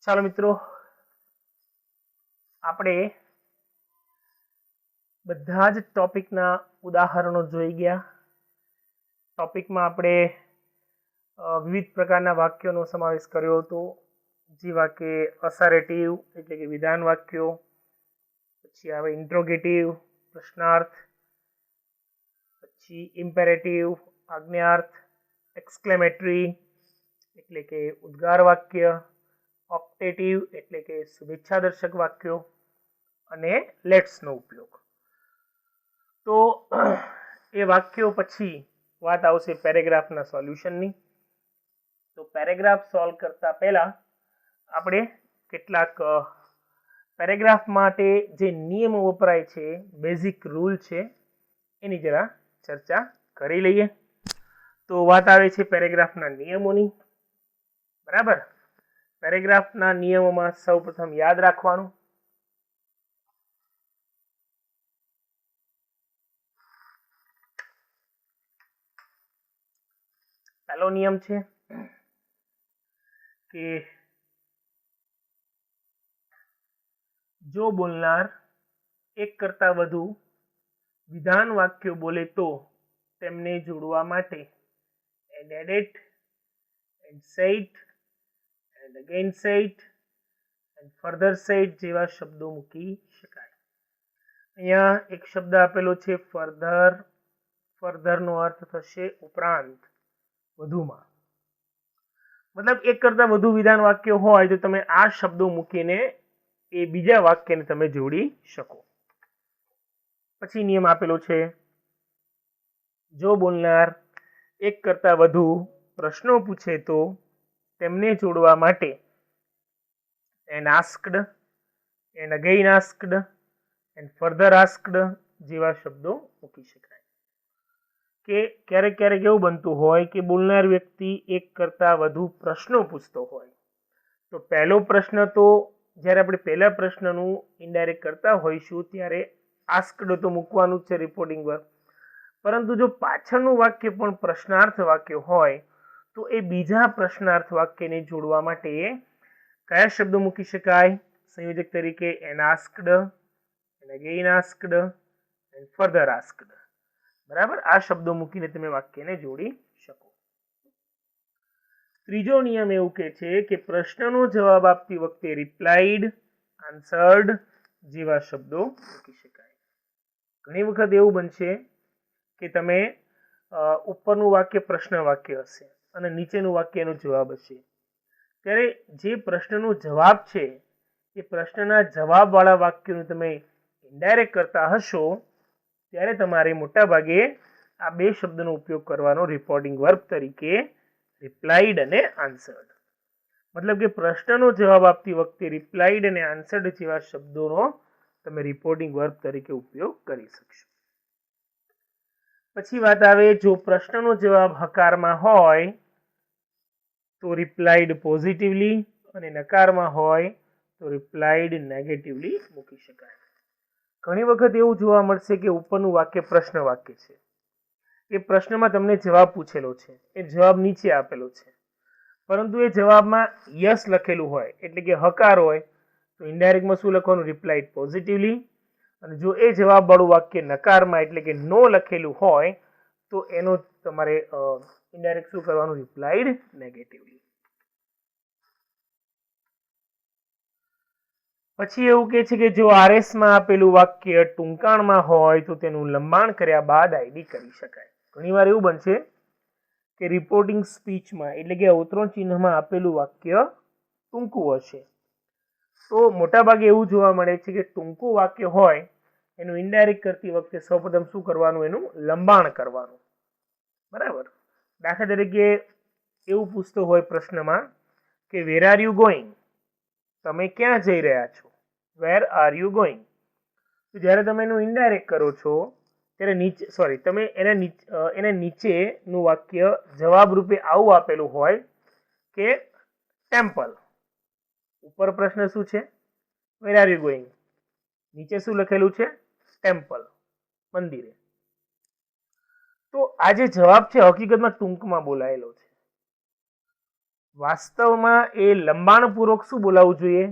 ચાલો મિત્રો, આપણે બધા જ ટોપિકના ઉદાહરણો જોઈ ગયા. ટોપિકમાં આપણે વિવિધ પ્રકારના વાક્યોનો સમાવેશ કર્યો હતો, જેવા કે અસરેટિવ એટલે કે વિધાન વાક્યો, પછી આવે ઇન્ટ્રોગેટિવ પ્રશ્નાર્થ, પછી ઇમ્પેરેટિવ આજ્ઞાર્થ, એક્સક્લેમેટરી એટલે કે ઉદ્ગાર વાક્ય, ઓપ્ટેટિવ એટલે કે શુભેચ્છાદર્શક વાક્યો અને લેટ્સનો ઉપયોગ. તો એ વાક્યો પછી વાત આવશે પેરેગ્રાફના સોલ્યુશનની. તો પેરેગ્રાફ સોલ્વ કરતા પહેલા આપણે કેટલાક પેરેગ્રાફ માટે જે નિયમો વપરાય છે, બેઝિક રૂલ છે, એની જરા ચર્ચા કરી લઈએ. તો વાત આવે છે પેરેગ્રાફના નિયમોની. બરાબર, પેરેગ્રાફના નિયમોમાં સૌપ્રથમ યાદ રાખવાનું પહેલો નિયમ છે કે જો બોલનાર એક કરતા વધુ વિધાન વાક્યો બોલે તો તેમને જોડવા માટે and add it and say it and again say it and further say it જેવા શબ્દો મૂકી શકાય. અહીંયા એક શબ્દ આપેલો છે ફર્ધર. ફર્ધરનો અર્થ થશે ઉપરાંત, વધુમાં. મતલબ એક કરતા વધુ વિધાન વાક્યો હોય તો તમે આ શબ્દો મૂકીને એ બીજા વાક્યને તમે જોડી શકો. પછી નિયમ આપેલો છે જો બોલનાર એક કરતા વધુ પ્રશ્નો પૂછે તો તેમને જોડવા માટે and asked and again asked and further asked જેવા શબ્દો મૂકી શકાય. કે ક્યારેક ક્યારેક એવું બનતું હોય કે બોલનાર વ્યક્તિ એક કરતા વધુ પ્રશ્નો પૂછતો હોય, તો પહેલો પ્રશ્ન તો જ્યારે આપણે પહેલા પ્રશ્નનું ઇનડાયરેક્ટ કરતા હોઈશું ત્યારે આસ્કડ તો મૂકવાનું જ છે રિપોર્ટિંગ વર્ક. પરંતુ જો પાછળનું વાક્ય પણ પ્રશ્નાર્થ વાક્ય હોય તો એ બીજા પ્રશ્નાર્થ વાક્યને જોડવા માટે કયા શબ્દો મૂકી શકાય? સંયોજક તરીકે and asked, and again asked, and further asked. બરાબર, આ શબ્દો મૂકીને તમે વાક્યને જોડી શકો. ત્રીજો નિયમ એવું કહે છે કે પ્રશ્નનો જવાબ આપતી વખતે રિપ્લાઇડ, આન્સર્ડ જેવા શબ્દો મૂકી શકાય. ઘણી વખત એવું બનશે કે તમે ઉપરનું વાક્ય પ્રશ્ન વાક્ય હશે અને નીચેનું વાક્ય એનો જવાબ હશે, ત્યારે જે પ્રશ્નનો જવાબ છે એ પ્રશ્નના જવાબવાળા વાક્યનું તમે ઇનડાયરેક્ટ કરતા હશો ત્યારે તમારે મોટા ભાગે આ બે શબ્દનો ઉપયોગ કરવાનો રિપોર્ટિંગ વર્બ તરીકે, રિપ્લાઇડ અને આન્સર્ડ. મતલબ કે પ્રશ્નનો જવાબ આપતી વખતે રિપ્લાઇડ અને આન્સર્ડ જેવા શબ્દોનો તમે રિપોર્ટિંગ વર્બ તરીકે ઉપયોગ કરી શકશો. પછી વાત આવે જો પ્રશ્નનો જવાબ હકારમાં હોય તો રિપ્લાઇડ પોઝિટિવલી અને નકારમાં હોય તો રિપ્લાઇડ નેગેટિવલી મૂકી શકાય. ઘણી વખત એવું જોવા મળશે કે ઉપરનું વાક્ય પ્રશ્ન વાક્ય છે, એ પ્રશ્નમાં તમને જવાબ પૂછેલો છે, એ જવાબ નીચે આપેલો છે, પરંતુ એ જવાબમાં યસ લખેલું હોય એટલે કે હકાર હોય તો ઇનડાયરેક્ટમાં શું લખવાનું? Replied positively. અને જો એ જવાબવાળું વાક્ય નકારમાં એટલે કે નો લખેલું હોય તો એનો તમારે ઇનડાયરેક્ટ શું કરવાનું? Replied negatively. પછી એવું કહે છે કે જો આરએસમાં આપેલું વાક્ય ટૂંકાણમાં હોય તો તેનું લંબાણ કર્યા બાદ આઈડી કરી શકાય. ઘણીવાર એવું બનશે કે રિપોર્ટિંગ સ્પીચમાં એટલે કે અવતરણ ચિહ્નમાં આપેલું વાક્ય ટૂંકું હશે, તો મોટાભાગે એવું જોવા મળે છે કે ટૂંકું વાક્ય હોય એનું ઇનડાયરેક્ટ કરતી વખતે સૌપ્રથમ શું કરવાનું? એનું લંબાણ કરવાનું. બરાબર, દાખલા તરીકે એવું પૂછતો હોય પ્રશ્નમાં કે વેર આર યુ ગોઈંગ? તમે ક્યાં જઈ રહ્યા છો? Where are you going? તો જ્યારે તમે એનું ઇનડાયરેક્ટ કરો છો ત્યારે નીચે તમે એને નીચેનું વાક્ય જવાબ રૂપે આવું આપેલું હોય કે ટેમ્પલ. ઉપર પ્રશ્ન શું છે? Where are you going. નીચે શું લખેલું છે? ટેમ્પલ, મંદિરે. તો આ જે જવાબ છે હકીકતમાં ટૂંકમાં બોલાયેલો છે. વાસ્તવમાં એ લંબાણપૂર્વક શું બોલાવવું જોઈએ?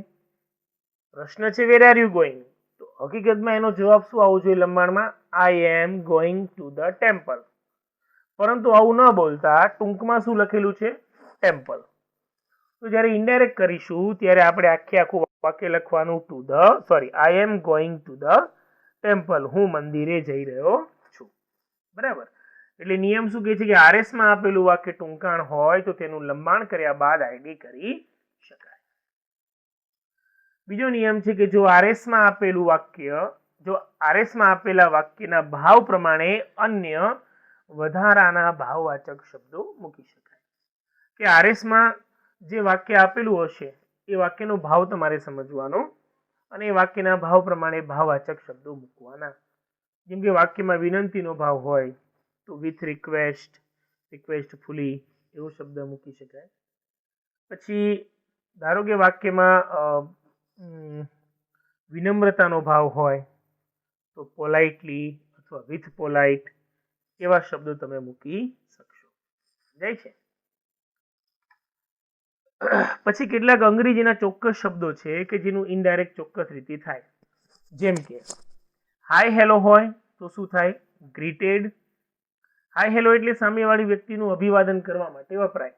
પ્રશ્ન છે વેર આર યુ ગોઈંગ, તો હકીકતમાં એનો જવાબ શું આવવો જોઈએ લંબાણમાં? I am going to the temple. પરંતુ આવું ન બોલતા ટૂંકમાં શું લખેલું છે? ટેમ્પલ. તો જ્યારે ઇનડાયરેક્ટ કરીશું ત્યારે આપણે આખું વાક્ય લખવાનું I am going to the temple, હું મંદિરે જઈ રહ્યો છું. બરાબર. એટલે નિયમ શું કહે છે કે આરએસ માં આપેલું વાક્ય ટૂંકાણ હોય તો તેનું લંબાણ કર્યા બાદ આઈડી કરી શકાય. બીજો નિયમ છે કે જો આરએસ માં આપેલા વાક્યના ભાવ પ્રમાણે અન્ય વધારાના ભાવવાચક શબ્દો મૂકી શકાય. કે આરએસ માં જે વાક્ય આપેલું હશે એ વાક્યનો ભાવ તમારે સમજવાનો અને એ વાક્યના ભાવ પ્રમાણે ભાવવાચક શબ્દો મૂકવાના. જેમ કે વાક્યમાં વિનંતીનો ભાવ હોય તો વિથ રિક્વેસ્ટ, રિક્વેસ્ટફુલી એવો શબ્દ મૂકી શકાય. પછી ધારો કે વાક્યમાં વિનમ્રતાનો ભાવ હોય તો પોલાઇટલી અથવા વિથ પોલાઇટ એવા શબ્દો તમે મૂકી શકશો. સમજાય છે? પછી કેટલાક અંગ્રેજીના ચોક્કસ શબ્દો છે કે જેનું ઇનડાયરેક્ટ ચોક્કસ રીતે થાય. જેમ કે હાય હેલો હોય તો શું થાય? ગ્રીટેડ. હાય હેલો એટલે સામેવાળી વ્યક્તિનું અભિવાદન કરવા માટે વપરાય,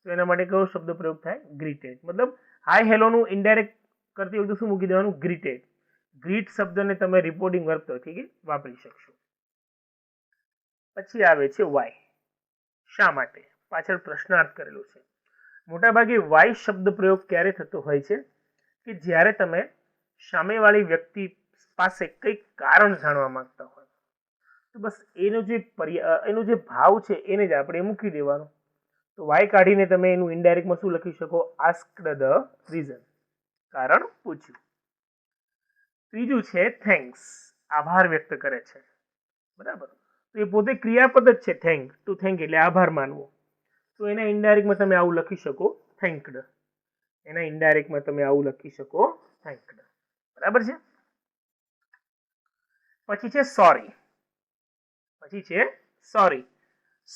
તો એના માટે કયો શબ્દ પ્રયોગ થાય? ગ્રીટેડ. મતલબ હાય હેલોનું ઇનડાયરેક્ટ કરતી વખતે શું મૂકી દેવાનું? ગ્રીટેડ. ગ્રીટ શબ્દને તમે રિપોર્ટિંગ વર્બ તરીકે વાપરી શકશો. પછી આવે છે વાય. શા માટે? પાછળ પ્રશ્નાર્થ કરેલો છે. મોટાભાગે વાય શબ્દ પ્રયોગ ક્યારે થતો હોય છે? કે જ્યારે તમે સામેવાળી વ્યક્તિ પાસે કંઈક કારણ જાણવા માંગતા હોય તો બસ એનો જે ભાવ છે એને જ આપણે મૂકી દેવાનો. તો વાય કાઢીને તમે એનું ઇનડાયરેક્ટમાં શું લખી શકો? આસ્ક્ડ ધ રીઝન, કારણ પૂછ્યું. ત્રીજું છે થેન્ક્સ, આભાર વ્યક્ત કરે છે. બરાબર. તો એ પોતે ક્રિયાપદ જ છે થેન્ક. ટુ થેન્ક એટલે આભાર માનવો. તો એના ઇનડાયરેક્ટમાં તમે આવું લખી શકો થેન્કડ. એના ઇનડાયરેક્ટમાં તમે આવું લખી શકો થેન્કડ. બરાબર છે? પછી છે સોરી.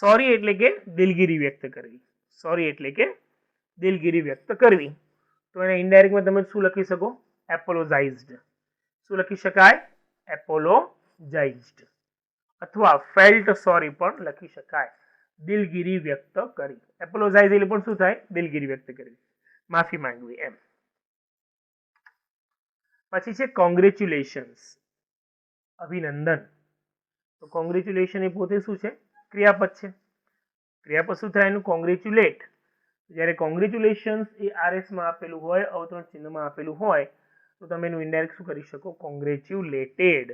સોરી એટલે કે દિલગીરી વ્યક્ત કરવી. તો એના ઇનડાયરેક્ટમાં તમે શું લખી શકો? એપોલોજાઇઝડ. શું લખી શકાય? એપોલોજાઇઝડ. અથવા ફેલ્ટ સોરી પણ લખી શકાય. દિલગીરી વ્યક્ત કરી. એપોલોજાઇઝ એટલે પણ શું થાય? દિલગીરી વ્યક્ત કરવી, માફી માંગવી એમ. પછી છે કોંગ્રેચ્યુલેશન્સ, અભિનંદન. તો કોંગ્રેચ્યુલેશન એ પોતે શું છે? ક્રિયાપદ છે. ક્રિયાપદ શું થાય એનું? કોંગ્રેચ્યુલેટ. જ્યારે કોંગ્રેચ્યુલેશન્સ એ આરએસ માં આપેલું હોય, અવતરણ ચિહ્નમાં આપેલું હોય તો તમે એનું ઇનડાયરેક્ટ શું કરી શકો? કોંગ્રેચ્યુલેટેડ.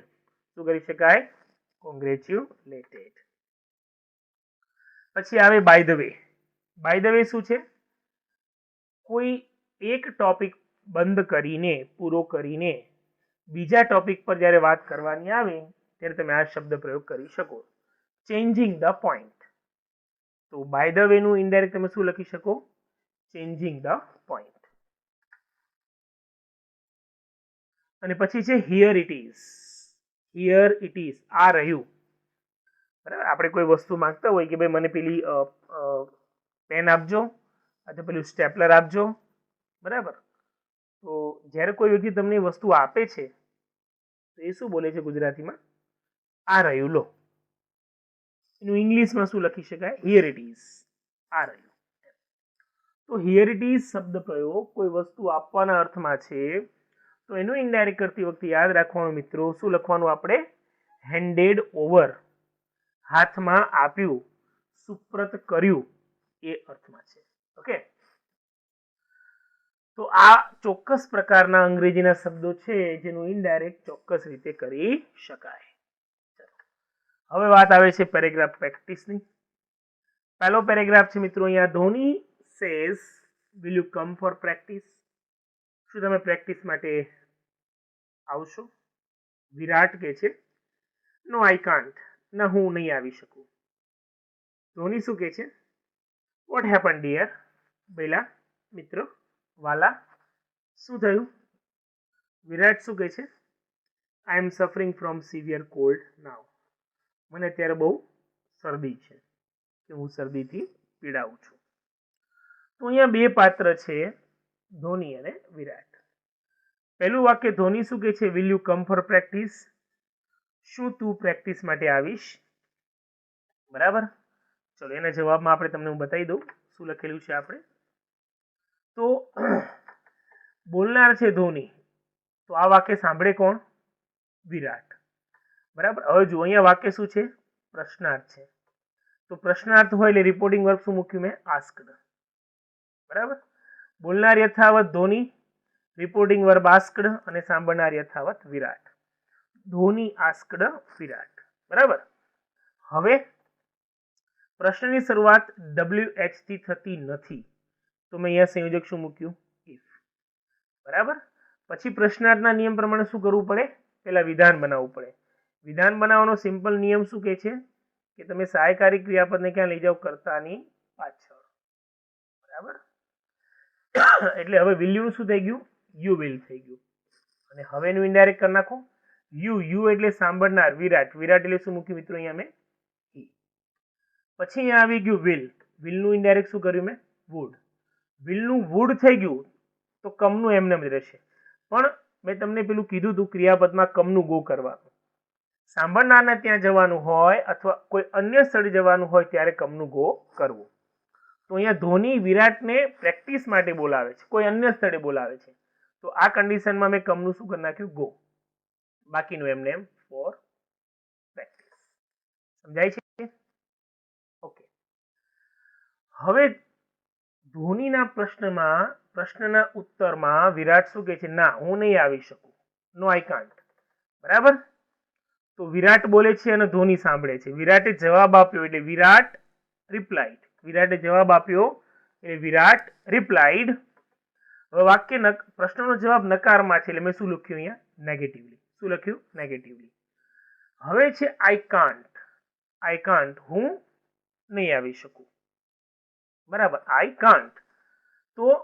શું કરી શકાય? કોંગ્રેચ્યુલેટેડ. પછી આવે by the way. By the way શું છે? કોઈ એક ટોપિક બંધ કરીને, પૂરો કરીને બીજા ટોપિક પર જ્યારે વાત કરવાની આવે ત્યારે તમે આ શબ્દ પ્રયોગ કરી શકો. Changing the point. તો બાય ધ વે નું ઇનડાયરેક્ટ તમે શું લખી શકો? Changing the point. અને પછી છે હિયર ઇટ ઇઝ. આ રહ્યું. બરાબર. આપણે કોઈ વસ્તુ માંગતા હોય કે ભાઈ મને પેલી પેન આપજો અથવા પેલું સ્ટેપલર આપજો. બરાબર. તો જ્યારે કોઈ વ્યક્તિ તમને વસ્તુ આપે છે તો એ શું બોલે છે ગુજરાતીમાં? આ રહ્યું લો. એનું ઇંગ્લિશમાં શું લખી શકાય? Here it is. આ રહ્યું. તો હિયર ઇટ ઇઝ શબ્દ પ્રયોગ કોઈ વસ્તુ આપવાના અર્થમાં છે તો એનું ઇનડાયરેક્ટ કરતી વખતે યાદ રાખવાનું મિત્રો, શું લખવાનું આપણે? Handed over. હાથમાં આપ્યું, સુપ્રત કર્યું એ અર્થમાં છે. ઓકે. તો આ ચોક્કસ પ્રકારના અંગ્રેજીના શબ્દો છે જેનું ઇનડાયરેક્ટ ચોક્કસ રીતે કરી શકાય. હવે વાત આવે છે પેરેગ્રાફ પ્રેક્ટિસની. પહેલો પેરેગ્રાફ છે મિત્રો અહીંયા, Dhoni says will you come for practice. શું તમે પ્રેક્ટિસ માટે આવશો? વિરાટ કહે છે નો આઈ કાન્ટ. ના, હું નહીં આવી શકું. ધોની શું કહે છે? What happen dear. બેલા, મિત્ર, વાલા, શું થયું? વિરાટ શું કહે છે? આઈ એમ સફરિંગ ફ્રોમ સિવિયર કોલ્ડ નાઉ. મને અત્યારે બહુ શરદી છે, કે હું શરદીથી પીડાઉં છું. તો તો અહીંયા બે પાત્ર છે, ધોની અને વિરાટ. પહેલું વાક્ય ધોની શું કહે છે? Will you come for practice? શું તું પ્રેક્ટિસ માટે આવીશ? બરાબર. ચલો એના જવાબમાં આપણે તમને હું બતાવી દઉં શું લખેલું છે આપણે. તો બોલનાર છે ધોની, તો આ વાક્ય સાંભળે કોણ? વિરાટ. બરાબર. હવે જુઓ અહીંયા વાક્ય શું છે? પ્રશ્નાર્થ છે. તો પ્રશ્નાર્થ હોય એટલે રિપોર્ટિંગ વર્બ શું મૂક્યું મેં? આસ્કડ. બરાબર. બોલનાર યથાવત ધોની, રિપોર્ટિંગ વર્બ આસ્કડ, અને સાંભળનાર યથાવત વિરાટ. ધોની આસ્કડ વિરાટ. બરાબર. હવે પ્રશ્નની શરૂઆત WH થી થતી નથી, તો મેં અહીંયા સંયોજક શું મૂક્યું? ઇફ. બરાબર. પછી પ્રશ્નાર્થના નિયમ પ્રમાણે શું કરવું પડે? પહેલા વિધાન બનાવવું પડે. વિધાન બનાવવાનો સિમ્પલ નિયમ શું કહે છે? કે તમે સહાયકારી ક્રિયાપદને ક્યાં લઈ જાઓ? કર્તાની પાછળ. બરાબર. એટલે હવે વિલ યુ શું થઈ ગયું? યુ વિલ થઈ ગયું. અને હવે એનું ઇનડાયરેક્ટ કરી નાખો. યુ એટલે સાંભળનાર વિરાટ. વિરાટ એટલે શું મૂક્યું મિત્રો? અહીંયા મેં હી. પછી અહીંયા આવી ગયું વિલ. વિલનું ઇનડાયરેક્ટ શું કર્યું મેં? વુડ. વિલનું વુડ થઈ ગયું તો કમનું એમને જ રહેશે. પણ મેં તમને પેલું કીધું હતું ક્રિયાપદમાં કમનું ગો કરવાનું. સાંભળનારને ત્યાં જવાનું હોય અથવા કોઈ અન્ય સ્થળે જવાનું હોય ત્યારે કમનું ગો કરવું. તો અહીંયા ધોની વિરાટને પ્રેક્ટિસ માટે બોલાવે છે, કોઈ અન્ય સ્થળે બોલાવે છે. તો આ કન્ડિશનમાં મેં કમનું શું કરી નાખ્યું? ગો. બાકીનું એમને એમ ફોર પ્રેક્ટિસ. સમજાય છે? ઓકે. હવે ધોનીના પ્રશ્નના ઉત્તરમાં વિરાટ શું કહે છે? ના, હું નહીં આવી શકું. નો આઈ કાન્ટ. બરાબર. તો વિરાટ બોલે છે અને ધોની સાંભળે છે. વિરાટે જવાબ આપ્યો એટલે વિરાટ રિપ્લાઇડ. વિરાટે જવાબ આપ્યો એટલે વિરાટ રિપ્લાઇડ. હવે વાક્ય પ્રશ્નનો જવાબ નકારમાં છે એટલે મેં શું લખ્યું અહીંયા? નેગેટિવલી. શું લખ્યું? નેગેટિવલી. હવે છે આઈ કાન્ટ. આઈ કાન્ટ, હું નહીં આવી શકું. બરાબર. I can't. તો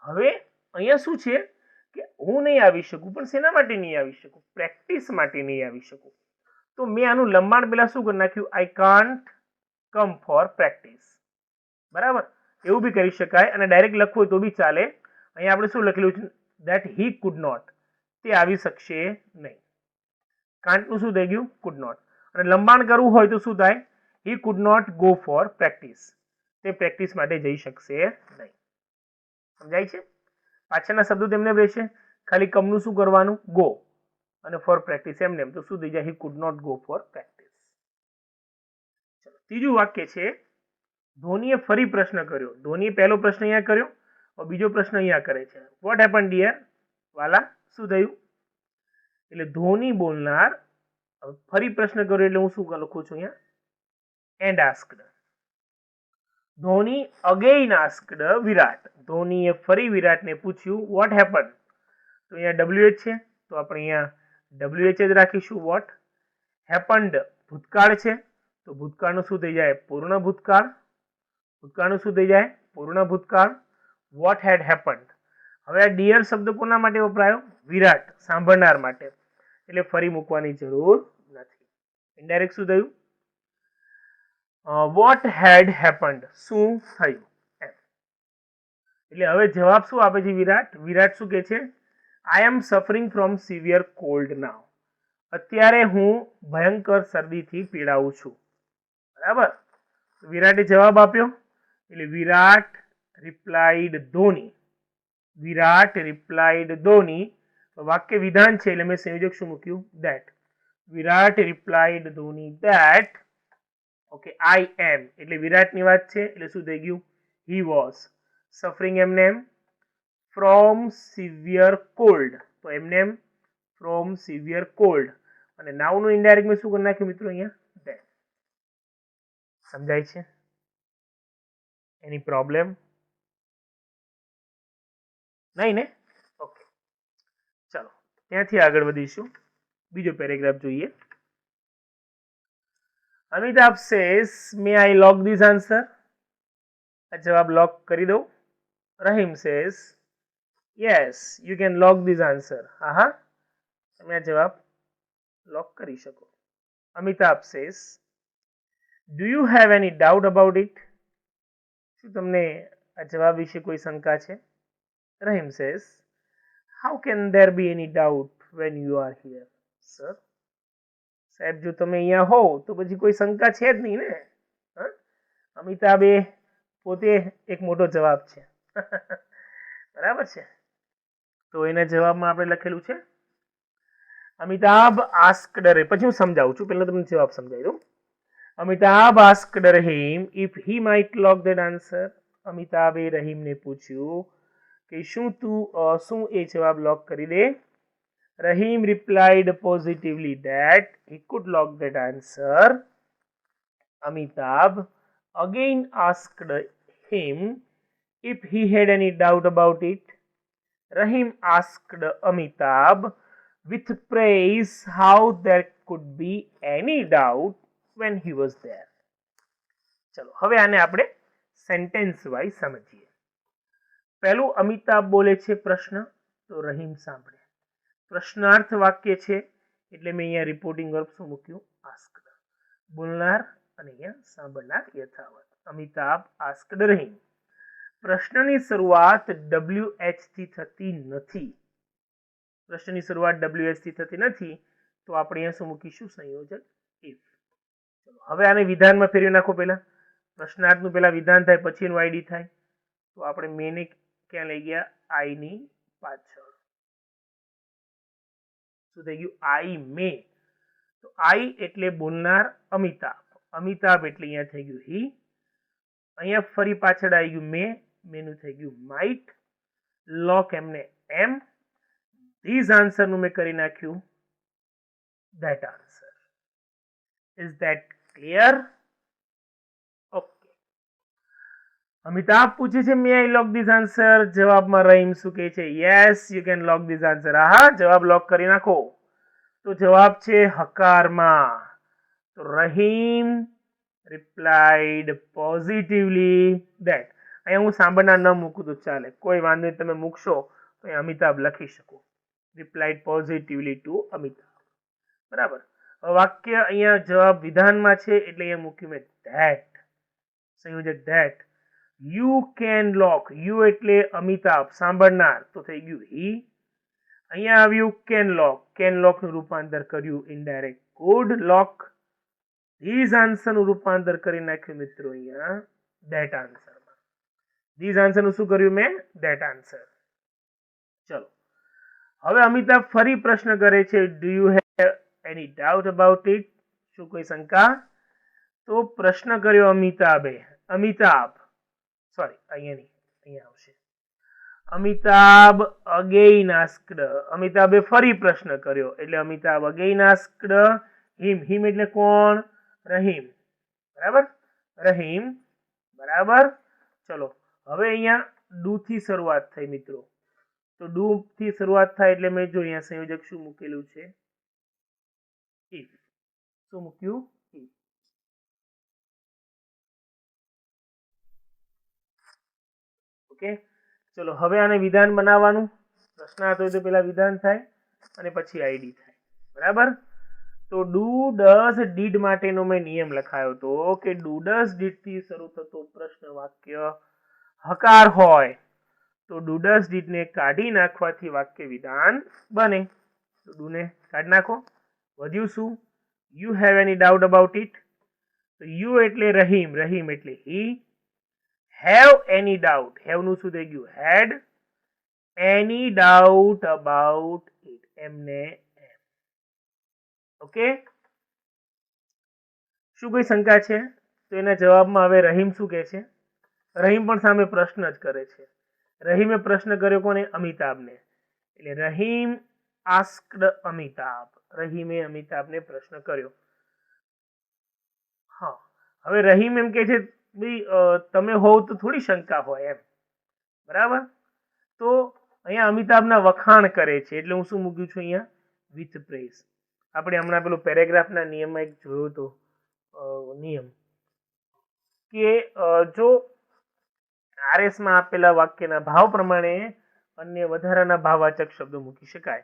હવે અહીંયા શું છે કે હું નહીં આવી શકું, પણ શેના માટે નહીં આવી શકું? પ્રેક્ટિસ માટે નહીં આવી શકું. તો મેં આનું લંબાણ પેલા શું કરી નાખ્યું? I can't come for practice. બરાબર. એવું બી કરી શકાય અને ડાયરેક્ટ લખવું હોય તો બી ચાલે. અહીંયા આપણે શું લખેલું છે? That he could not. તે આવી શકશે નહીં. કાન્ટનું શું થઈ ગયું? Could not. અને લંબાણ કરવું હોય તો શું થાય? He could not go for practice. તે પ્રેક્ટિસ માટે જઈ શકશે નહીં. સમજાય છે? પાછળના શબ્દો તેમને રહેશે, ખાલી કમનું શું કરવાનું? ગો. અને ફોર પ્રેક્ટિસ એમને તો શું થઈ જાય? He could not go for practice. ચલો ત્રીજું વાક્ય છે, ધોનીએ ફરી પ્રશ્ન કર્યો. ધોનીએ પહેલો પ્રશ્ન અહીંયા કર્યો, બીજો પ્રશ્ન અહીંયા કરે છે. What happen dear? વાલા, શું થયું? એટલે ધોની બોલનાર ફરી પ્રશ્ન કર્યો એટલે હું શું લખું છું અહીંયા? And asked. Dhoni again asked Virat. ધોનીએ ફરી વિરાટને પૂછ્યું વોટ હેપન? તો અહીંયા WH છે તો આપણે અહીંયા WH જ રાખીશું. વોટ હેપન્ડ ભૂતકાળ છે તો ભૂતકાળનું શું થઈ જાય? પૂર્ણ ભૂતકાળ. ભૂતકાળનું શું થઈ જાય? પૂર્ણ ભૂતકાળ. વોટ હેડ હેપન્ડ. હવે આ ડિયર શબ્દ કોના માટે વપરાયો? વિરાટ, સાંભળનાર માટે. એટલે ફરી મૂકવાની જરૂર નથી. ઇનડાયરેક્ટ શું થયું? વોટ હેડ હેપન્ડ. શું થયું? એટલે હવે જવાબ શું આપે છે વિરાટ? વિરાટ શું કહે છે? આઈ એમ સફરિંગ ફ્રોમ સિવિયર કોલ્ડ નાઉ. અત્યારે હું ભયંકર શરદીથી પીડાવું છું. બરાબર. વિરાટે જવાબ આપ્યો એટલે વિરાટ રિપ્લાઇડ ધોની. વિરાટ રિપ્લાઇડ ધોની. વાક્ય વિધાન છે એટલે મેં સંયોજક શું મૂક્યું? That. Virat replied Dhoni that. Okay, I am એટલે વિરાટની વાત છે એટલે શું થઈ ગયું? હી વોઝ સફરિંગ એમને એમ ફ્રોમ સિવિયર કોલ્ડ. તો એમને એમ ફ્રોમ સિવિયર કોલ્ડ. અને નાઉનું ઇનડાયરેક્ટ મેં શું કરી નાખ્યું મિત્રો? અહીંયા ધેટ. સમજાય છે? એની પ્રોબ્લેમ નહીં ને? ઓકે, ચાલો ત્યાંથી આગળ વધીશું. બીજો પેરેગ્રાફ જોઈએ. Amitabh says may I lock this answer. આ જવાબ લોક કરી દઉં. Rahim says yes you can lock this answer. હા, તમે આ જવાબ લોક કરી શકો. Amitabh says do you have any doubt about it? શું તમને આ જવાબ વિશે કોઈ શંકા છે? Rahim says, how can there be any doubt when you are here? Sir, સાહેબ જો તમે અહીંયા હો તો પછી કોઈ શંકા છે જ નહીં ને. અમિતાભ એ પોતે એક મોટો જવાબ છે. બરાબર છે. તો એના જવાબમાં આપણે લખેલું છે અમિતાભ આસ્ક્ડ, પછી હું સમજાવું છું, પહેલા તમને જવાબ સમજાવી દઉં. Amitabh asked Rahim if he might lock that answer. અમિતાભે રહીમને પૂછ્યું કે શું એ જવાબ લોક કરી દે? Rahim replied positively that he could lock that answer. Amitabh again asked him if he had any doubt about it. Rahim asked Amitabh with praise how there could be any doubt when he was there. ચલો હવે આને આપણે sentence wise સમજીએ. પહેલું અમિતાભ બોલે છે પ્રશ્ન, તો રહીમ સાંભળે. પ્રશ્નાર્થ વાક્ય છે એટલે મેં અહીંયા રિપોર્ટિંગ વર્બ શું મૂક્યું? આસ્ક્ડ. બોલનાર અને અહીંયા સાંભળનાર યથાવત. અમિતાભ આસ્ક્ડ રહીમ. પ્રશ્નની શરૂઆત WH થી થતી નથી. પ્રશ્નની શરૂઆત WH થી થતી નથી તો આપણે અહીંયા શું મૂકીશું? સંયોજક ઇફ. હવે આને વિધાનમાં ફેરવી નાખો. પહેલા પ્રશ્નાર્થનું પહેલા વિધાન થાય પછી એનું આઈડી થાય. તો આપણે મેને ક્યાં લઈ ગયા? આઈ ની પાછળ. શું થઈ ગયું? આઈ મે. તો આઈ એટલે બોલનાર અમિતાભ, અમિતાભ એટલે અહીંયા થઈ ગયું હી. અહીંયા ફરી પાછળ આવી ગયું મે, મેનું થઈ ગયું માઇટ. લોક એમને એમ. ધીઝ આન્સર નું મેં કરી નાખ્યું that answer. Is that clear? Okay. Amitabh પૂછે છે મે આઈ લોક ધીઝ આન્સર. જવાબમાં રહીમ શું કહે છે? Yes you can lock these answer. હા, જવાબ લોક કરી નાખો. તો જવાબ છે હકારમાં. તો રહીમ રિપ્લાઇડ પોઝિટિવલી ધેટ. અહીંયા હું સાંભળનાર ન મૂકું તો ચાલે, કોઈ વાંધો નહીં, તમે મૂકશો તો અહીં અમિતાભ લખી શકો. Replied positively to Amitabh. બરાબર. વાક્ય અહીંયા જવાબ વિધાનમાં છે એટલે અહીંયા મૂક્યું મેં ધેટ, સંયોજક that. You can lock. You એટલે અમિતાભ સાંભળનાર, તો થઈ ગયું હી. અહીંયા આવ્યું કેન લોક. કેન લોક નું રૂપાંતર કર્યું indirect could lock. These answer નું રૂપાંતર કરી નાખ્યું મિત્રો અહીંયા ધેટ આન્સરમાં. ધીઝ આન્સર નું શું કર્યું મેં? That answer. ચલો હવે અમિતાભ ફરી પ્રશ્ન કરે છે do you have any doubt about it? શું કોઈ શંકા? તો પ્રશ્ન કર્યો અમિતાભે. અમિતાભ સોરી અહીંયા નહીં, અહીંયા આવશે. Amitabh again asked. અમિતાભે ફરી પ્રશ્ન કર્યો એટલે અમિતાભ અગેઇન આસ્ક્ડ હિમ. હિમ એટલે કોણ? રહીમ. બરાબર, રહીમ. બરાબર. ચલો હવે અહીંયા ડુ થી શરૂઆત થઈ મિત્રો. તો ડુ થી શરૂઆત થાય એટલે મેં જો અહીંયા સંયોજક શું મૂકેલું છે? ઇફ. શું મૂક્યું? ઇફ. ઓકે. ચલો હવે આને વિધાન બનાવવાનું. પ્રશ્નાર્થ હોય તો પેલા વિધાન થાય અને પછી આઈડી થાય. બરાબર. તો ડુ ડઝ ડીડ માટેનો મેં નિયમ લખાયો હતો કે ડુ ડઝ ડીડ થી શરૂ થતો પ્રશ્ન વાક્ય હકાર હોય તો ડુ ડઝ ડીડ ને કાઢી નાખવાથી વાક્ય વિધાન બને. તો ડુ ને કાઢી નાખો. વધ્યું શું? You have any doubt about it. તો યુ એટલે રહીમ, રહીમ એટલે he. Have any doubt. Have નું શું થઈ ગયું? Had. Any doubt about it. એમને એમ. ઓકે. શું કોઈ શંકા છે? તો એના જવાબમાં હવે રહીમ શું કહે છે? રહીમ પણ સામે પ્રશ્ન જ કરે છે. રહીમે પ્રશ્ન કર્યો કોને? અમિતાભને. એટલે રહીમ આસ્ક્ડ અમિતાભ. રહીમે અમિતાભને પ્રશ્ન કર્યો. હા, હવે રહીમ એમ કે છે ભાઈ તમે હોવ તો થોડી શંકા હોય એમ. બરાબર. તો અહીંયા અમિતાભના વખાણ કરે છે એટલે હું શું મૂક્યું છું અહીંયા? With praise. આપણે હમણાં પેલો પેરેગ્રાફના નિયમમાં એક જોયો હતો નિયમ કે જો RS માં આપેલા વાક્યના ભાવ પ્રમાણે અન્ય વધારાના ભાવવાચક શબ્દો મૂકી શકાય.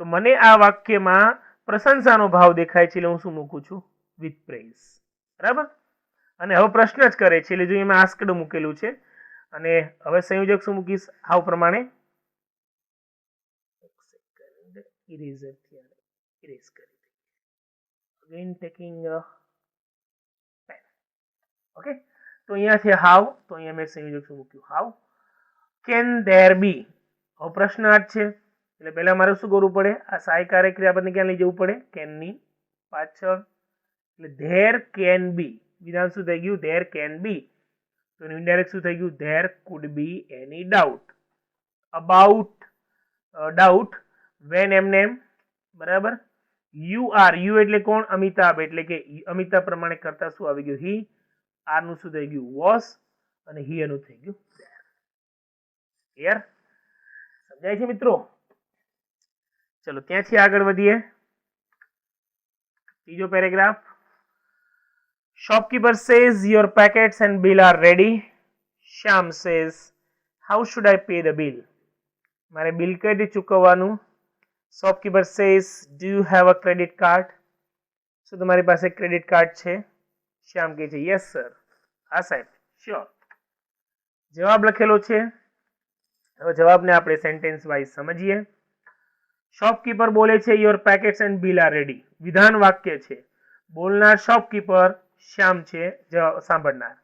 તો મને આ વાક્યમાં પ્રશંસાનો ભાવ દેખાય છે એટલે હું શું મૂકું છું? With praise. બરાબર. અને હવે પ્રશ્ન જ કરે છે એટલે જો એમાં આસ્ક્ડ મૂકેલું છે અને હવે સંયોજક શું મૂકીશ આવ પ્રમાણે ઇરેઝર ઇરેઝ કરી અગેન ટેકિંગ પેન ઓકે તો અહીંયા છે હાવ તો અહીંયા મેં સંયોજક શું મૂક્યું હાવ કેન ધેર બી હવે પ્રશ્નાર્થ છે એટલે પહેલા મારે શું કરવું પડે આ સહાયકારક ક્રિયાપદને ક્યાં લઈ જવું પડે કેનની પાછળ એટલે ધેર કેન બી વિધાન શું થઈ ગયું ધેર કેન બી તો એનું ઇનડાયરેક્ટ શું થઈ ગયું there could be any doubt about doubt when એમને એમ બરાબર યુ એટલે કોણ અમિતાભ એટલે કે અમિતાભ પ્રમાણે કરતા શું આવી ગયું હી આર નું શું થઈ ગયું વોસ અને હિયર નું થઈ ગયું ક્લિયર સમજાય છે મિત્રો ચલો ત્યાંથી આગળ વધીએ ત્રીજો paragraph shopkeeper says your packets and bill are ready Shyam says how should I pay the bill મારે બિલ કઈ રીતે ચૂકવવાનું shopkeeper says do you have a credit card શું તમારી પાસે ક્રેડિટ કાર્ડ છે શ્યામ કહે છે yes sir હા સાહેબ sure જવાબ લખેલો છે હવે જવાબને આપણે સેન્ટેન્સ વાઇઝ સમજીએ શોપકીપર બોલે છે your packets and bill are ready વિધાન વાક્ય છે બોલનાર શોપકીપર શ્યામ છે સાંભળનાર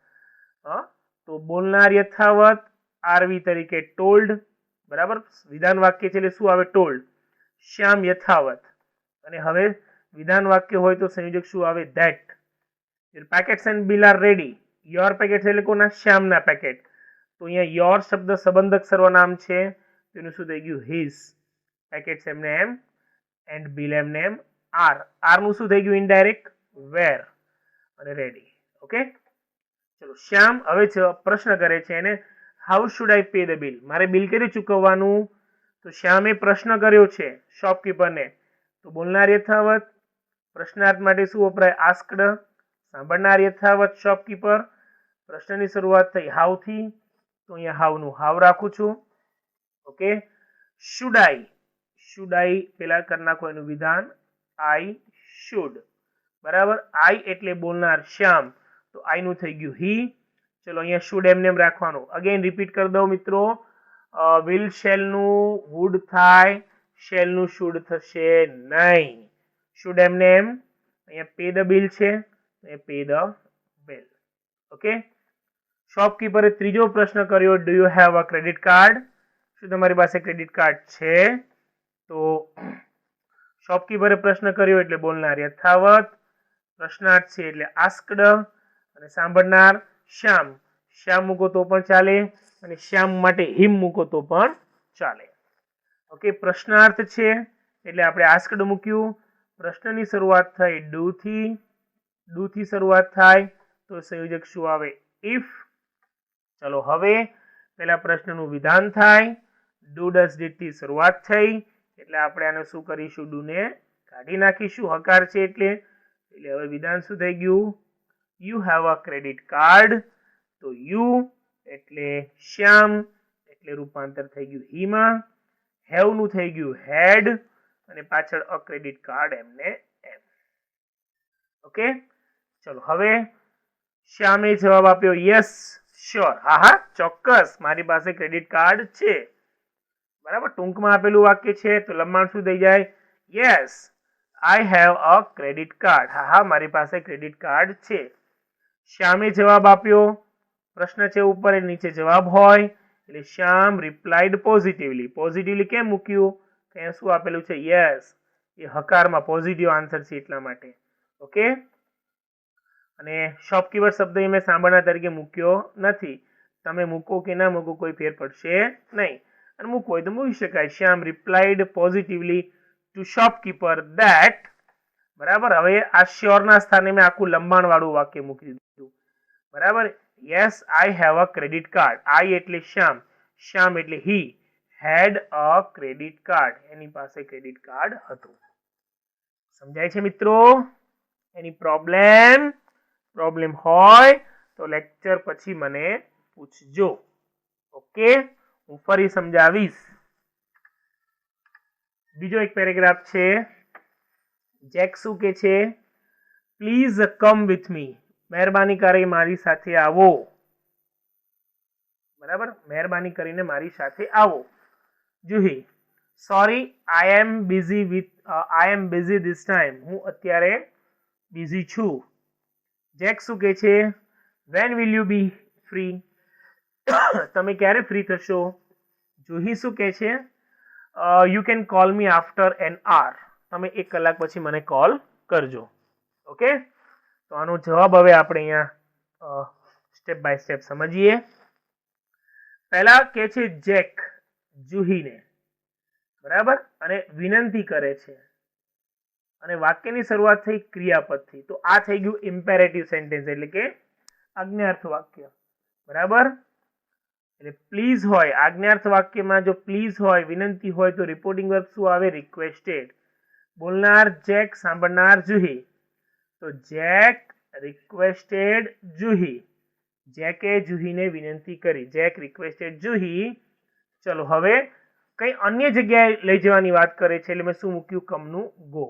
તો બોલનાર યથાવત આરવી તરીકે ટોલ્ડ બરાબર વિધાન વાક્ય છે એટલે શું આવે ટોલ્ડ શ્યામ યથાવત અને હવે વિધાન વાક્ય હોય તો સંયોજક શું આવે that your packets and bill are ready your packets એટલે કોના શ્યામના પેકેટ તો અહીંયા યોર શબ્દ સંબંધક સર્વનામ છે તેનું શું થઈ ગયું હિઝ પેકેટ્સ એમને એમ એન્ડ બિલ એમને એમ આર નું શું થઈ ગયું ઇનડાયરેક્ટ વેર અને રેડી ઓકે ચલો શ્યામ હવે પ્રશ્ન કરે છે એને how should I pay the bill મારે બિલ કેવી રીતે ચૂકવવાનું તો શ્યામે પ્રશ્ન કર્યો છે શોપકીપરને તો બોલનાર યથાવત પ્રશ્નાર્થ માટે શું વપરાય આસ્કડ સાંભળનાર યથાવત શોપકીપર પ્રશ્નની શરૂઆત થઈ હાઉ થી તો અહીંયા હાઉ નું હાવ રાખું છું ઓકે શુડ આઈ પેલા કરી નાખો એનું વિધાન આઈ શુડ બરાબર આઈ એટલે બોલનાર શ્યામ તો આઈ નું થઈ ગયું હી ચલો અહીંયા શુડ એમને એમ રાખવાનું અગેન રિપીટ કરી દઉં મિત્રો વિલ શેલ નું વુડ થાય શેલ નું શુડ થશે નહીં શુડ એમને એમ અહીંયા પે ધ બિલ છે પે ધ બિલ ઓકે શોપકીપરે ત્રીજો પ્રશ્ન કર્યો do you have a credit card શું તમારી પાસે ક્રેડિટ કાર્ડ છે તો શોપકીપરે પ્રશ્ન કર્યો એટલે બોલનાર યથાવત પ્રશ્નાર્થ છે એટલે આસ્કડ અને સાંભળનાર શ્યામ મૂકો તો પણ ચાલે અને શ્યામ માટે હિમ મૂકો તો પણ ચાલે ઓકે પ્રશ્નાર્થ છે એટલે આપણે આસ્કડ મૂક્યું પ્રશ્નની શરૂઆત થઈ ડુ થી શરૂઆત થાય તો સંયોજક શું આવે ઇફ ચલો હવે પહેલા પ્રશ્નનું વિધાન થાય ડુ ડઝ ડીડ થી શરૂઆત થઈ એટલે આપણે આને શું કરીશું ડુ ને કાઢી નાખીશું હકાર છે એટલે હવે વિધાન શું થઈ ગયું you have a credit card તો યુ એટલે શ્યામ એટલે રૂપાંતર થઈ ગયું હીમાં હેવ નું થઈ ગયું હેડ અને પાછળ અ ક્રેડિટ કાર્ડ એમને એમ ઓકે ચલો હવે શ્યામે જવાબ આપ્યો યસ શ્યોર હા ચોક્કસ મારી પાસે ક્રેડિટ કાર્ડ છે બરાબર ટૂંકમાં આપેલું વાક્ય છે તો લંબાણ શું થઈ જાય yes I have a credit card હા મારી પાસે ક્રેડિટ કાર્ડ છે શ્યામે જવાબ આપ્યો પ્રશ્ન છે ઉપર એ નીચે જવાબ હોય એટલે શ્યામ રિપ્લાઇડ પોઝિટિવલી કેમ મૂક્યું ત્યાં શું આપેલું છે યસ એ હકારમાં પોઝિટિવ આન્સર છે એટલા માટે ઓકે અને શોપકીપર શબ્દ મેં સાંભળનાર તરીકે મૂક્યો નથી તમે મૂકો કે ના મૂકો કોઈ ફેર પડશે નહીં અને મૂકવો હોય તો મૂકી શકાય Shyam replied positively to shopkeeper that બરાબર હવે આ શ્યોર ના સ્થાને મેં આખું લંબાણ વાળું વાક્ય મૂકી દીધું બરાબર yes I have a credit card આઈ એટલે શ્યામ એટલે હી હેડ અ ક્રેડિટ કાર્ડ એની પાસે ક્રેડિટ કાર્ડ હતું સમજાય છે મિત્રો એની પ્રોબ્લેમ હોય તો લેક્ચર પછી મને પૂછજો ઓકે હું ફરી સમજાવીશ બીજો એક પેરેગ્રાફ છે જેક શું કે છે પ્લીઝ કમ વિથ મી મહેરબાની કરી મારી સાથે આવો બરાબર, મહેરબાની કરીને મારી સાથે આવો. Juhi, sorry I am busy this time, હું અત્યારે બિઝી છું. જેક શું કહે છે? When will you be free, તમે ક્યારે ફ્રી થશો? જુહી શું કહે છે? You can call me after an hour, તમે 1 કલાક પછી મને કોલ કરજો. ઓકે, તો આનો જવાબ હવે આપણે અહીંયા સ્ટેપ બાય સ્ટેપ સમજીએ. પહેલા કે છે જેક જુહીને, બરાબર, અને વિનંતી કરે છે, અને વાક્યની શરૂઆત થઈ ક્રિયાપદથી. તો આ થઈ ગયું ઇમ્પેરેટિવ સેન્ટેન્સ, એટલે કે આજ્ઞાર્થ વાક્ય. બરાબર, એટલે પ્લીઝ હોય, આજ્ઞાર્થ વાક્યમાં જો પ્લીઝ હોય, વિનંતી હોય, તો રિપોર્ટિંગ વર્બ શું આવે? રિક્વેસ્ટેડ. બોલનાર જેક, સાંભળનાર જુહી. તો જેક રિક્વેસ્ટેડ જુહી, જેકે જુહીને વિનંતી કરી. Jack requested Juhi. ચલો હવે કઈ અન્ય જગ્યાએ લઈ જવાની વાત કરે છે, એટલે મેં શું મૂક્યું? કમનું ગો.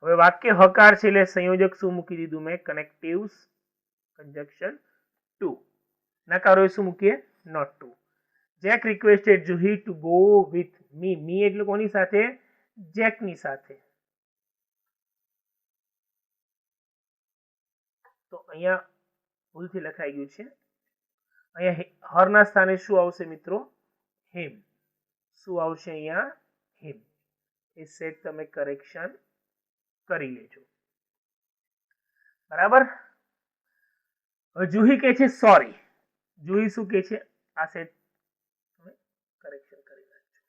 હવે વાક્ય હકાર છે, એટલે સંયોજક શું મૂકી દીધું મેં? Connectives conjunction two. નકારો શું મૂકીએ? Not to. Jack requested Juhi to go with me. Me એટલે કોની સાથે? જેકની સાથે. તો અહીંયા ભૂલથી લખાઈ ગયું છે. અહીંયા હરના સ્થાને શું આવશે મિત્રો? હિમ. શું આવશે અહીંયા? હિમ. એ સેટ તમે કરેક્શન કરી લેજો. બરાબર, જુહી કહે છે સોરી. જુહી શું કહે છે? આ સેટ તમે કરેક્શન કરી નાખજો.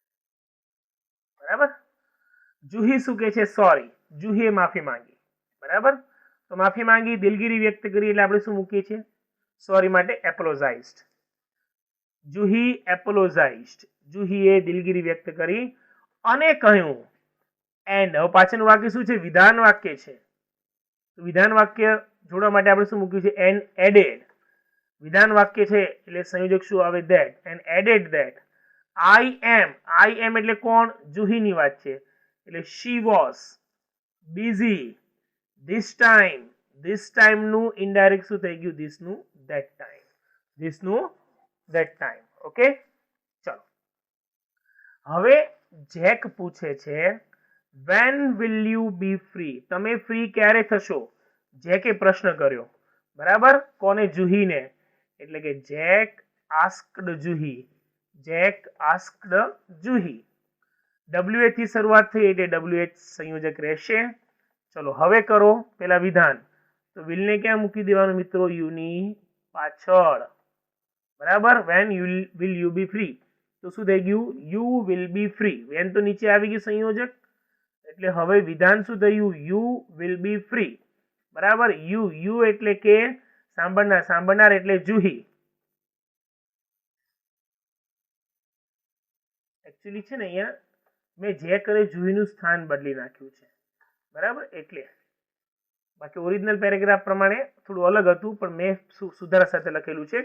બરાબર, જુહી શું કહે છે? સોરી. જુહીએ માફી માંગી. બરાબર, તો માફી માંગી, દિલગીરી વ્યક્ત કરી, એટલે આપણે શું મૂકીએ છીએ? સોરી માટે એપોલોજાઇઝ્ડ. જુહી એપોલોજાઇઝ્ડ. જુહીએ દિલગીરી વ્યક્ત કરી અને કહ્યું. એન્ડ હવે પાછળનું વાક્ય શું છે? વિધાન વાક્ય છે. તો વિધાન વાક્ય જોડવા માટે આપણે શું મૂક્યું છે? And added. વિધાન વાક્ય છે એટલે સંયોજક શું આવે? That. And added that I am એટલે કોણ? જુહીની વાત છે, એટલે she was busy this time. This time નું ઇનડાયરેક્ટ શું થઈ ગયું? ધીસ નું ધેટ ટાઈમ. ધીસ નું ધેટ ટાઈમ. ઓકે, ચલો હવે જેક પૂછે છે when will you be free, તમે ફ્રી ક્યારે થશો? જેકે પ્રશ્ન કર્યો. બરાબર, કોને? જુહીને. એટલે કે Jack asked Juhi. Jack asked Juhi. WH થી શરૂઆત થઈ એટલે WH સંયોજક રહેશે. ચલો હવે કરો પેલા વિધાન. તો વિલ ને ક્યાં મૂકી દેવાનું મિત્રો? યુની પાછળ. બરાબર, when will you be free, તો શું થઈ ગયું? You will be free. When તો નીચે આવી ગયું સંયોજક, એટલે હવે વિધાન શું થયું? You will be free. બરાબર, યુ એટલે કે સાંભળનાર. સાંભળનાર એટલે જુહી. એકચ્યુઅલી છે ને અહીંયા મેં જે કરે જુહીનું સ્થાન બદલી નાખ્યું છે. બરાબર, એટલે બાકી ઓરિજિનલ પેરેગ્રાફ પ્રમાણે થોડું અલગ હતું, પણ મેં સુધારા સાથે લખેલું છે.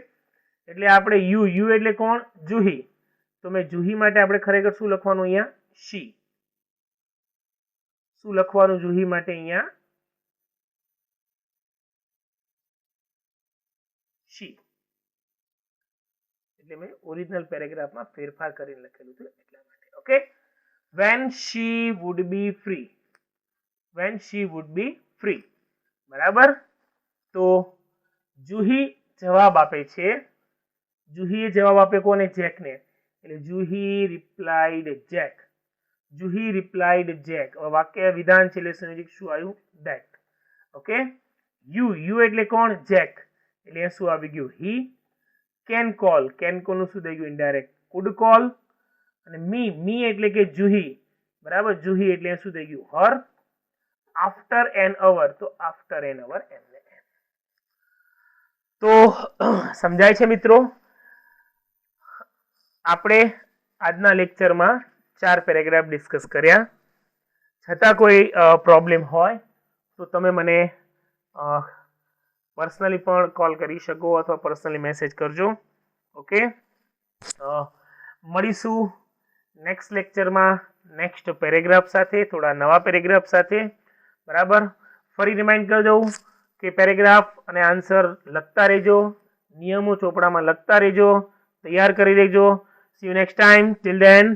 એટલે આપણે યુ એટલે કોણ? જુહી. તો મેં જુહી માટે આપણે ખરેખર શું લખવાનું અહીંયા? શી. શું લખવાનું જુહી માટે અહીંયા? શી. એટલે મેં ઓરિજિનલ પેરેગ્રાફમાં ફેરફાર કરીને લખેલું છે એટલા માટે. Okay, when she would be free. When she would be free. બરાબર, તો જુહી જવાબ આપે છે. જુહીએ જવાબ આપે કોને? જેકને. એટલે Juhi replied Jack. Juhi replied Jack. વાક્ય વિધાન છે એટલે સંયોજક શું આવ્યું? ધેટ. ઓકે, યુ એટલે કોણ? જેક. એટલે શું આવી ગયું? He. Can call. Can call નું શું થઈ ગયું? ઇનડાયરેક્ટ. Could call. અને મી એટલે કે જુહી. બરાબર, જુહી એટલે શું થઈ ગયું? હર. આફ્ટર એન અવર, તો આફ્ટર એન અવર એમને. તો સમજાય છે મિત્રો? આપણે આજના લેક્ચરમાં 4 પેરેગ્રાફ ડિસ્કસ કર્યા. છતાં કોઈ પ્રોબ્લેમ હોય તો તમે મને પર્સનલી પણ કોલ કરી શકો અથવા પર્સનલી મેસેજ કરજો. ઓકે, મળીશું નેક્સ્ટ લેક્ચરમાં નેક્સ્ટ પેરેગ્રાફ સાથે, થોડા નવા પેરેગ્રાફ સાથે. બરાબર, ફરી રિમાઇન્ડ કરી દઉં કે પેરેગ્રાફ અને આન્સર લખતા રહેજો, નિયમો ચોપડામાં લખતા રહેજો. તૈયાર કરી દેજો. C you next time. Till then